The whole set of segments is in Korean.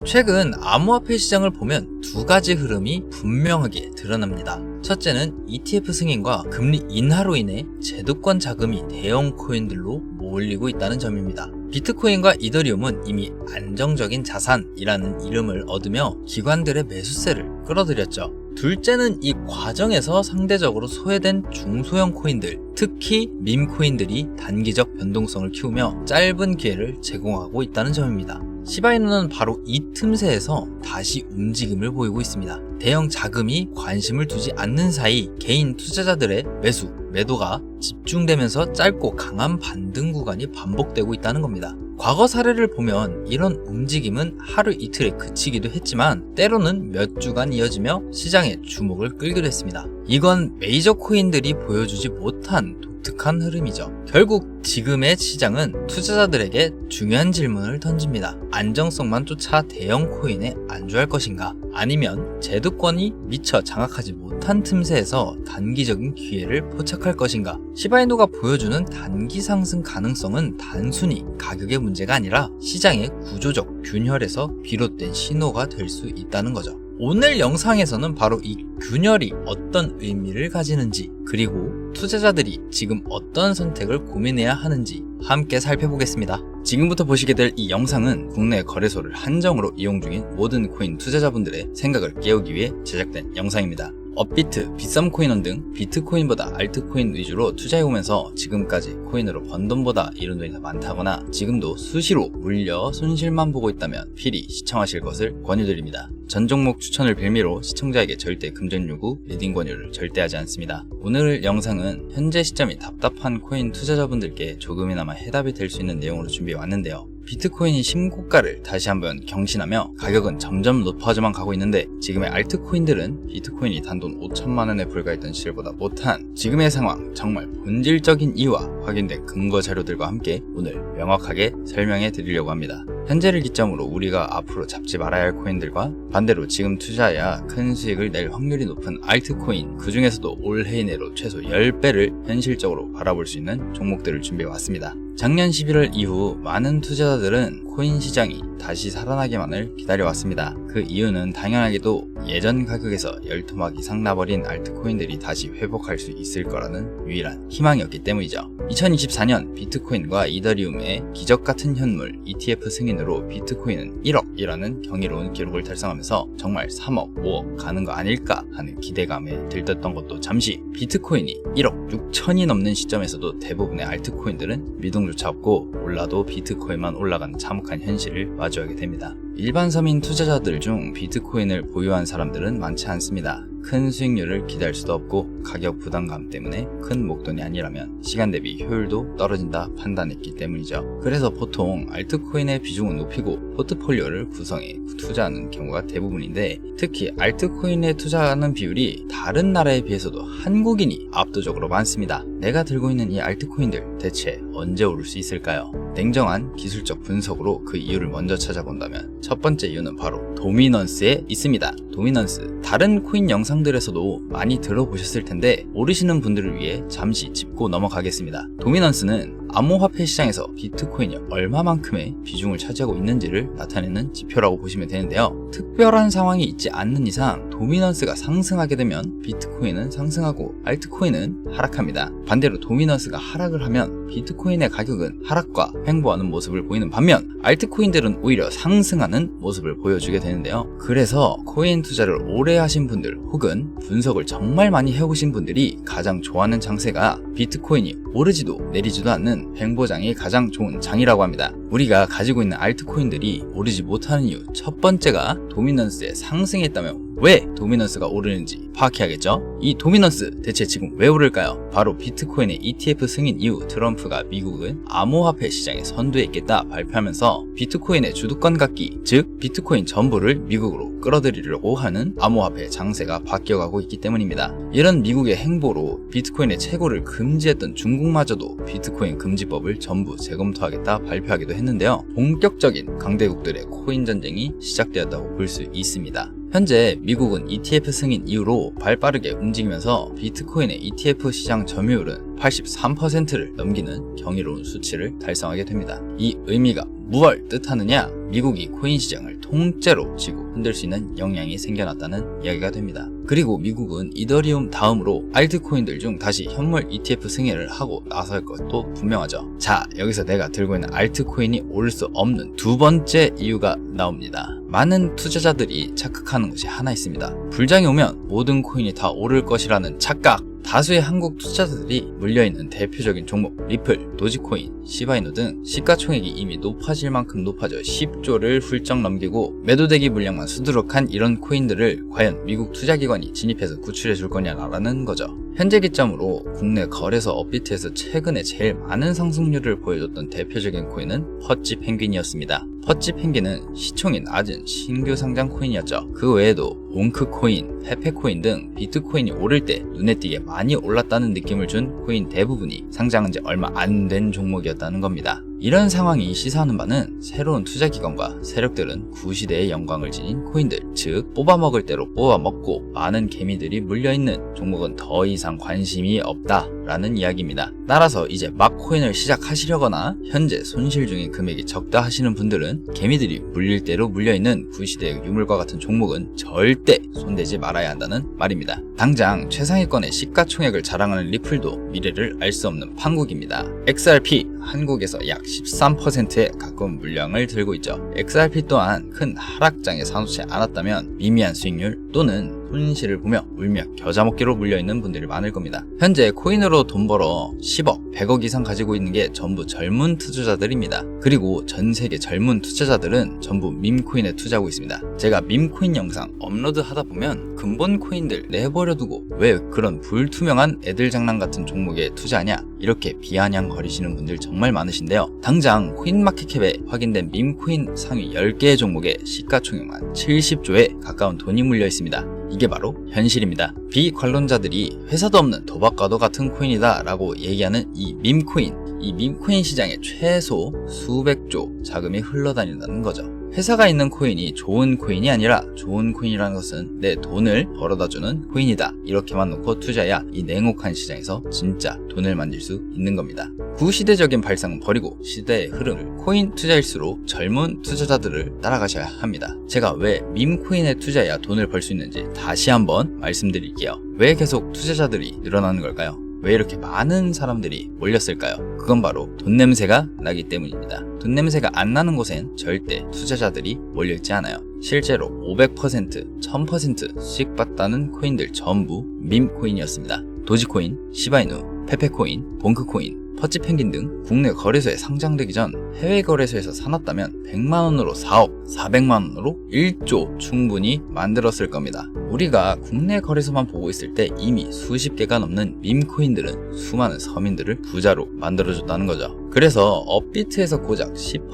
최근 암호화폐 시장을 보면 두 가지 흐름이 분명하게 드러납니다. 첫째는 ETF 승인과 금리 인하로 인해 제도권 자금이 대형 코인들로 몰리고 있다는 점입니다. 비트코인과 이더리움은 이미 안정적인 자산이라는 이름을 얻으며 기관들의 매수세를 끌어들였죠. 둘째는 이 과정에서 상대적으로 소외된 중소형 코인들, 특히 밈코인들이 단기적 변동성을 키우며 짧은 기회를 제공하고 있다는 점입니다. 시바이누는 바로 이 틈새에서 다시 움직임을 보이고 있습니다. 대형 자금이 관심을 두지 않는 사이 개인 투자자들의 매수, 매도가 집중되면서 짧고 강한 반등 구간이 반복되고 있다는 겁니다. 과거 사례를 보면 이런 움직임은 하루 이틀에 그치기도 했지만 때로는 몇 주간 이어지며 시장의 주목을 끌기도 했습니다. 이건 메이저 코인들이 보여주지 못한 독특한 흐름이죠. 결국 지금의 시장은 투자자들에게 중요한 질문을 던집니다. 안정성만 쫓아 대형 코인에 안주할 것인가? 아니면 제도권이 미처 장악하지 못한 틈새에서 단기적인 기회를 포착할 것인가? 시바이누가 보여주는 단기 상승 가능성은 단순히 가격의 문제가 아니라 시장의 구조적 균열에서 비롯된 신호가 될 수 있다는 거죠. 오늘 영상에서는 바로 이 균열이 어떤 의미를 가지는지, 그리고 투자자들이 지금 어떤 선택을 고민해야 하는지 함께 살펴보겠습니다. 지금부터 보시게 될 이 영상은 국내 거래소를 한정으로 이용 중인 모든 코인 투자자분들의 생각을 깨우기 위해 제작된 영상입니다. 업비트, 비썸코인원 등 비트코인보다 알트코인 위주로 투자해오면서 지금까지 코인으로 번 돈보다 잃은 돈이 더 많다거나 지금도 수시로 물려 손실만 보고 있다면 필히 시청하실 것을 권유드립니다. 전 종목 추천을 빌미로 시청자에게 절대 금전 요구, 리딩 권유를 절대 하지 않습니다. 오늘 영상은 현재 시점이 답답한 코인 투자자분들께 조금이나마 해답이 될 수 있는 내용으로 준비해 왔는데요. 비트코인이 신고가를 다시 한번 경신하며 가격은 점점 높아져만 가고 있는데 지금의 알트코인들은 비트코인이 단돈 5천만 원에 불과했던 시절보다 못한 지금의 상황, 정말 본질적인 이유와 확인된 근거 자료들과 함께 오늘 명확하게 설명해 드리려고 합니다. 현재를 기점으로 우리가 앞으로 잡지 말아야 할 코인들과 반대로 지금 투자해야 큰 수익을 낼 확률이 높은 알트코인, 그 중에서도 올해 내로 최소 10배를 현실적으로 바라볼 수 있는 종목들을 준비해 왔습니다. 작년 11월 이후 많은 투자자들은 코인 시장이 다시 살아나기만을 기다려왔습니다. 그 이유는 당연하게도 예전 가격에서 열토막 이상 나버린 알트코인들이 다시 회복할 수 있을 거라는 유일한 희망이었기 때문이죠. 2024년 비트코인과 이더리움의 기적같은 현물 ETF 승인으로 비트코인은 1억이라는 경이로운 기록을 달성하면서 정말 3억, 5억 가는 거 아닐까 하는 기대감에 들떴던 것도 잠시, 비트코인이 1억 6천이 넘는 시점에서도 대부분의 알트코인들은 미동조차 없고 올라도 비트코인만 올라가는 참혹한 현실을 마주하게 됩니다. 일반 서민 투자자들 중 비트코인을 보유한 사람들은 많지 않습니다. 큰 수익률을 기대할 수도 없고 가격 부담감 때문에 큰 목돈이 아니라면 시간 대비 효율도 떨어진다 판단했기 때문이죠. 그래서 보통 알트코인의 비중을 높이고 포트폴리오를 구성해 투자하는 경우가 대부분인데, 특히 알트코인에 투자하는 비율이 다른 나라에 비해서도 한국인이 압도적으로 많습니다. 내가 들고 있는 이 알트코인들 대체 언제 오를 수 있을까요? 냉정한 기술적 분석으로 그 이유를 먼저 찾아본다면 첫 번째 이유는 바로 도미넌스에 있습니다. 도미넌스, 다른 코인 영상들에서도 많이 들어보셨을 텐데 모르시는 분들을 위해 잠시 짚고 넘어가겠습니다. 도미넌스는 암호화폐 시장에서 비트코인이 얼마만큼의 비중을 차지하고 있는지를 나타내는 지표라고 보시면 되는데요. 특별한 상황이 있지 않는 이상 도미넌스가 상승하게 되면 비트코인은 상승하고 알트코인은 하락합니다. 반대로 도미넌스가 하락을 하면 비트코인의 가격은 하락과 횡보하는 모습을 보이는 반면 알트코인들은 오히려 상승하는 모습을 보여주게 되는데요. 그래서 코인 투자를 오래 하신 분들 혹은 분석을 정말 많이 해오신 분들이 가장 좋아하는 장세가 비트코인이 오르지도 내리지도 않는 횡보장이 가장 좋은 장이라고 합니다. 우리가 가지고 있는 알트코인들이 오르지 못하는 이유 첫 번째가 도미넌스에 상승했다면 왜 도미넌스가 오르는지 파악해야겠죠? 이 도미넌스 대체 지금 왜 오를까요? 바로 비트코인의 ETF 승인 이후 트럼프가 미국은 암호화폐 시장에 선두했겠다 발표하면서 비트코인의 주도권 갖기, 즉 비트코인 전부를 미국으로 끌어들이려고 하는 암호화폐 장세가 바뀌어가고 있기 때문입니다. 이런 미국의 행보로 비트코인의 채굴을 금지했던 중국마저도 비트코인 금지법을 전부 재검토하겠다 발표하기도 했는데요. 본격적인 강대국들의 코인 전쟁이 시작되었다고 볼 수 있습니다. 현재 미국은 ETF 승인 이후로 발빠르게 움직이면서 비트코인의 ETF 시장 점유율은 83%를 넘기는 경이로운 수치를 달성하게 됩니다. 이 의미가 무얼 뜻하느냐? 미국이 코인 시장을 통째로 쥐고 흔들 수 있는 역량이 생겨났다는 이야기가 됩니다. 그리고 미국은 이더리움 다음으로 알트코인들 중 다시 현물 ETF 승인을 하고 나설 것도 분명하죠. 자, 여기서 내가 들고 있는 알트코인이 오를 수 없는 두 번째 이유가 나옵니다. 많은 투자자들이 착각하는 것이 하나 있습니다. 불장이 오면 모든 코인이 다 오를 것이라는 착각. 다수의 한국 투자자들이 물려있는 대표적인 종목 리플, 도지코인, 시바이노 등 시가총액이 이미 높아질 만큼 높아져 10조를 훌쩍 넘기고 매도대기 물량만 수두룩한 이런 코인들을 과연 미국 투자기관이 진입해서 구출해 줄 거냐라는 거죠. 현재 기점으로 국내 거래소 업비트에서 최근에 제일 많은 상승률을 보여줬던 대표적인 코인은 퍼치 펭귄이었습니다. 퍼치 펭귄은 시총이 낮은 신규 상장 코인이었죠. 그 외에도 옹크코인, 페페코인 등 비트코인이 오를 때 눈에 띄게 많이 올랐다는 느낌을 준 코인 대부분이 상장한 지 얼마 안 된 종목이었다는 겁니다. 이런 상황이 시사하는 바는 새로운 투자기관과 세력들은 구시대의 영광을 지닌 코인들, 즉 뽑아먹을 대로 뽑아먹고 많은 개미들이 물려있는 종목은 더 이상 관심이 없다라는 이야기입니다. 따라서 이제 막 코인을 시작하시려거나 현재 손실 중인 금액이 적다 하시는 분들은 개미들이 물릴 대로 물려있는 구시대의 유물과 같은 종목은 절대 손대지 말아야 한다는 말입니다. 당장 최상위권의 시가총액을 자랑하는 리플도 미래를 알 수 없는 판국입니다. XRP 한국에서 약 13%에 가까운 물량을 들고 있죠. XRP 또한 큰 하락장에 사놓지 않았다면 미미한 수익률 또는 손실을 보며 울며 겨자먹기로 물려있는 분들이 많을 겁니다. 현재 코인으로 돈 벌어 10억, 100억 이상 가지고 있는 게 전부 젊은 투자자들입니다. 그리고 전 세계 젊은 투자자들은 전부 밈코인에 투자하고 있습니다. 제가 밈코인 영상 업로드 하다 보면 근본 코인들 내버려두고 왜 그런 불투명한 애들 장난 같은 종목에 투자하냐 이렇게 비아냥거리시는 분들 정말 많으신데요. 당장 코인마켓캡에 확인된 밈코인 상위 10개의 종목에 시가총액만 70조에 가까운 돈이 물려 있습니다. 이게 바로 현실입니다. 비관론자들이 회사도 없는 도박과도 같은 코인이다 라고 얘기하는 이 밈코인 시장에 최소 수백조 자금이 흘러다닌다는 거죠. 회사가 있는 코인이 좋은 코인이 아니라 좋은 코인이라는 것은 내 돈을 벌어다주는 코인이다. 이렇게만 놓고 투자해야 이 냉혹한 시장에서 진짜 돈을 만들 수 있는 겁니다. 구시대적인 발상은 버리고 시대의 흐름을 코인 투자일수록 젊은 투자자들을 따라가셔야 합니다. 제가 왜 밈코인에 투자해야 돈을 벌 수 있는지 다시 한번 말씀드릴게요. 왜 계속 투자자들이 늘어나는 걸까요? 왜 이렇게 많은 사람들이 몰렸을까요? 그건 바로 돈 냄새가 나기 때문입니다. 돈 냄새가 안 나는 곳엔 절대 투자자들이 몰려있지 않아요. 실제로 500%, 1000% 수익 봤다는 코인들 전부 밈코인이었습니다. 도지코인, 시바이누, 페페코인, 봉크코인, 퍼치 펭귄 등 국내 거래소에 상장되기 전 해외 거래소에서 사놨다면 100만원으로 4억, 400만원으로 1조 충분히 만들었을 겁니다. 우리가 국내 거래소만 보고 있을 때 이미 수십 개가 넘는 밈코인들은 수많은 서민들을 부자로 만들어줬다는 거죠. 그래서 업비트에서 고작 10%,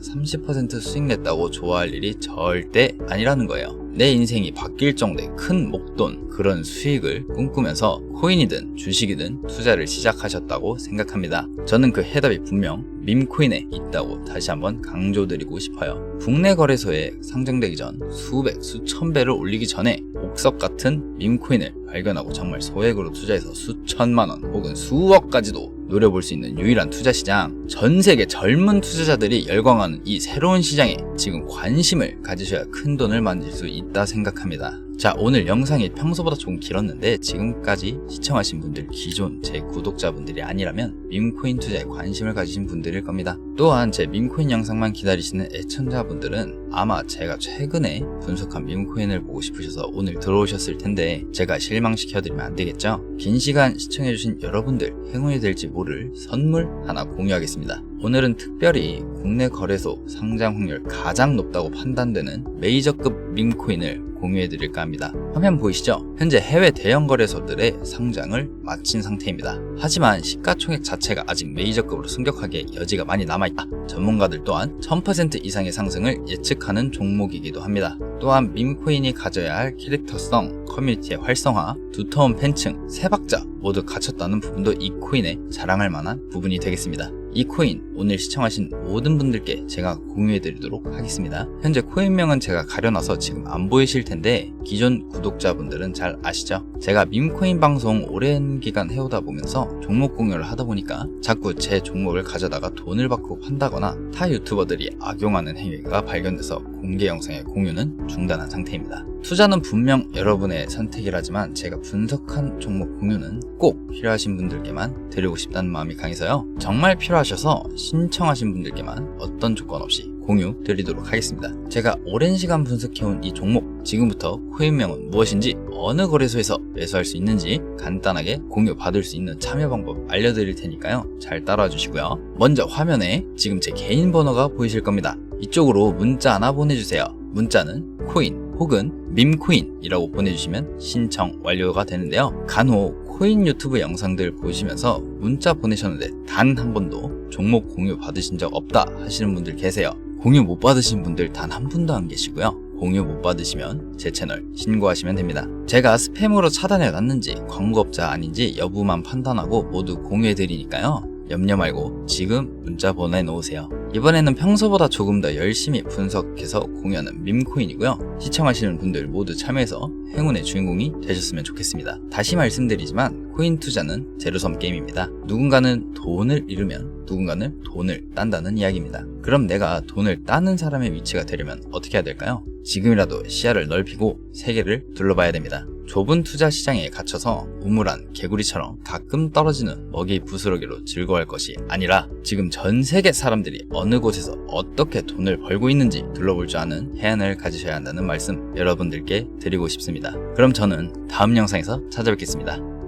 30% 수익 냈다고 좋아할 일이 절대 아니라는 거예요. 내 인생이 바뀔 정도의 큰 목돈, 그런 수익을 꿈꾸면서 코인이든 주식이든 투자를 시작하셨다고 생각합니다. 저는 그 해답이 분명 밈코인에 있다고 다시 한번 강조드리고 싶어요. 국내 거래소에 상장되기 전 수백, 수천 배를 올리기 전에 옥석 같은 밈코인을 발견하고 정말 소액으로 투자해서 수천만원 혹은 수억까지도 노려볼 수 있는 유일한 투자 시장, 전 세계 젊은 투자자들이 열광하는 이 새로운 시장에 지금 관심을 가지셔야 큰 돈을 만들 수 있다 생각합니다. 자, 오늘 영상이 평소보다 좀 길었는데 지금까지 시청하신 분들 기존 제 구독자분들이 아니라면 밈코인 투자에 관심을 가지신 분들일 겁니다. 또한 제 밈코인 영상만 기다리시는 애청자분들은 아마 제가 최근에 분석한 밈코인을 보고 싶으셔서 오늘 들어오셨을 텐데 제가 실망시켜드리면 안 되겠죠? 긴 시간 시청해주신 여러분들 행운이 될지 모를 선물 하나 공유하겠습니다. 오늘은 특별히 국내 거래소 상장 확률 가장 높다고 판단되는 메이저급 밈코인을 공유해드릴까 합니다. 화면 보이시죠? 현재 해외 대형 거래소들의 상장을 마친 상태입니다. 하지만 시가총액 자체가 아직 메이저급으로 승격하기에 여지가 많이 남아있다. 전문가들 또한 1000% 이상의 상승을 예측하는 종목이기도 합니다. 또한 밈코인이 가져야 할 캐릭터성, 커뮤니티의 활성화, 두터운 팬층, 세박자 모두 갖췄다는 부분도 이 코인에 자랑할 만한 부분이 되겠습니다. 이 코인 오늘 시청하신 모든 분들께 제가 공유해드리도록 하겠습니다. 현재 코인명은 제가 가려놔서 지금 안 보이실 텐데 기존 구독자분들은 잘 아시죠? 제가 밈코인 방송 오랜 기간 해오다 보면서 종목 공유를 하다 보니까 자꾸 제 종목을 가져다가 돈을 받고 판다거나 타 유튜버들이 악용하는 행위가 발견돼서 공개 영상의 공유는 중단한 상태입니다. 투자는 분명 여러분의 선택이라지만 제가 분석한 종목 공유는 꼭 필요하신 분들께만 드리고 싶다는 마음이 강해서요. 정말 필요하셔서 신청하신 분들께만 어떤 조건 없이 공유 드리도록 하겠습니다. 제가 오랜 시간 분석해온 이 종목, 지금부터 코인명은 무엇인지, 어느 거래소에서 매수할 수 있는지 간단하게 공유 받을 수 있는 참여 방법 알려드릴 테니까요. 잘 따라와 주시고요. 먼저 화면에 지금 제 개인 번호가 보이실 겁니다. 이쪽으로 문자 하나 보내주세요. 문자는 코인 혹은 밈코인이라고 보내주시면 신청 완료가 되는데요. 간혹 코인 유튜브 영상들 보시면서 문자 보내셨는데 단 한 번도 종목 공유 받으신 적 없다 하시는 분들 계세요. 공유 못 받으신 분들 단 한 분도 안 계시고요. 공유 못 받으시면 제 채널 신고하시면 됩니다. 제가 스팸으로 차단해 놨는지 광고업자 아닌지 여부만 판단하고 모두 공유해 드리니까요. 염려 말고 지금 문자 보내놓으세요. 이번에는 평소보다 조금 더 열심히 분석해서 공유하는 밈코인이고요. 시청하시는 분들 모두 참여해서 행운의 주인공이 되셨으면 좋겠습니다. 다시 말씀드리지만 코인 투자는 제로섬 게임입니다. 누군가는 돈을 잃으면 누군가는 돈을 딴다는 이야기입니다. 그럼 내가 돈을 따는 사람의 위치가 되려면 어떻게 해야 될까요? 지금이라도 시야를 넓히고 세계를 둘러봐야 됩니다. 좁은 투자 시장에 갇혀서 우물안 개구리처럼 가끔 떨어지는 먹이 부스러기로 즐거워할 것이 아니라 지금 전 세계 사람들이 어느 곳에서 어떻게 돈을 벌고 있는지 둘러볼 줄 아는 해안을 가지셔야 한다는 말씀 여러분들께 드리고 싶습니다. 그럼 저는 다음 영상에서 찾아뵙겠습니다.